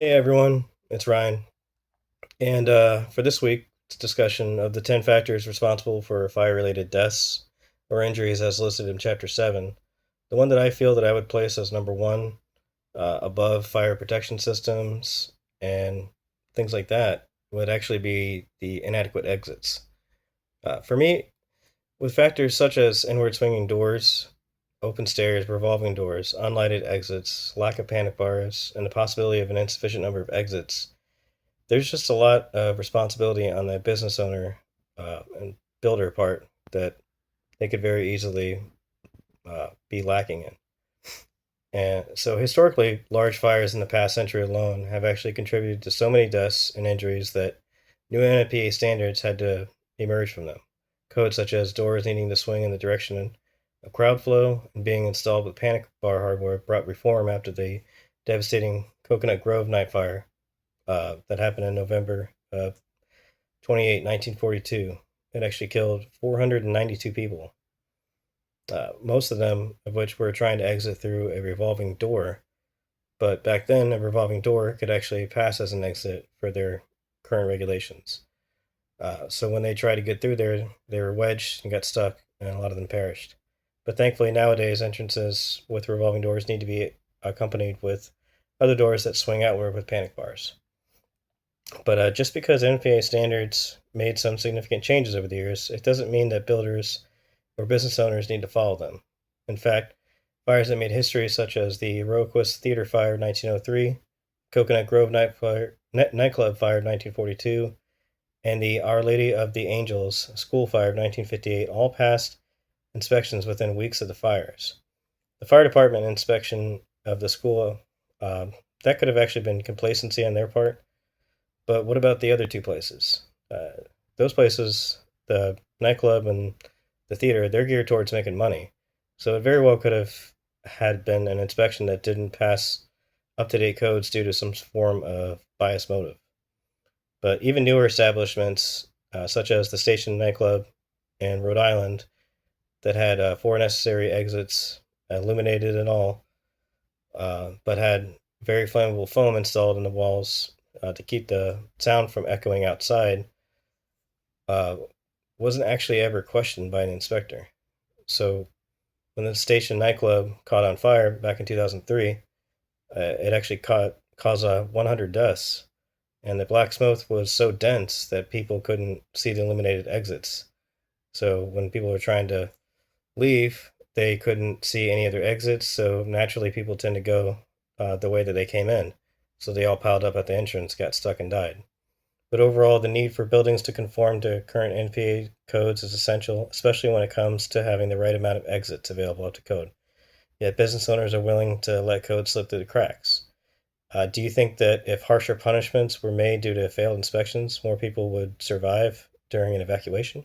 Hey everyone, it's Ryan. And for this week's discussion of the 10 factors responsible for fire related deaths or injuries as listed in Chapter 7, the one that I feel that I would place as number one above fire protection systems and things like that would actually be the inadequate exits. For me, with factors such as inward swinging doors, open stairs, revolving doors, unlighted exits, lack of panic bars, and the possibility of an insufficient number of exits, there's just a lot of responsibility on the business owner and builder part that they could very easily be lacking in. And so, historically, large fires in the past century alone have actually contributed to so many deaths and injuries that new NFPA standards had to emerge from them. Codes such as doors needing to swing in the direction of crowd flow and being installed with panic bar hardware brought reform after the devastating Coconut Grove night fire that happened in November 28, 1942. It actually killed 492 people, most of them of which were trying to exit through a revolving door. But back then, a revolving door could actually pass as an exit for their current regulations. So when they tried to get through there, they were wedged and got stuck, and a lot of them perished. But thankfully, nowadays, entrances with revolving doors need to be accompanied with other doors that swing outward with panic bars. But just because NFPA standards made some significant changes over the years, it doesn't mean that builders or business owners need to follow them. In fact, fires that made history, such as the Roquest Theater Fire 1903, Coconut Grove Nightclub Fire 1942, and the Our Lady of the Angels School Fire of 1958, all passed inspections within weeks of the fires. The fire department inspection of the school, uh, that could have actually been complacency on their part, but what about the other two places? Those places, the nightclub and the theater, they're geared towards making money. So it very well could have had been an inspection that didn't pass up to date codes due to some form of bias motive. But even newer establishments, such as the Station nightclub in Rhode Island, that had four necessary exits, illuminated and all, but had very flammable foam installed in the walls to keep the sound from echoing outside, uh, wasn't actually ever questioned by an inspector. So when the Station nightclub caught on fire back in 2003, it actually caused 100 deaths, and the black smoke was so dense that people couldn't see the illuminated exits. So when people were trying to leave, they couldn't see any other exits. So naturally, people tend to go the way that they came in. So they all piled up at the entrance, got stuck, and died. But overall, the need for buildings to conform to current NFPA codes is essential, especially when it comes to having the right amount of exits available up to code. Yet business owners are willing to let code slip through the cracks. Do you think that if harsher punishments were made due to failed inspections, more people would survive during an evacuation?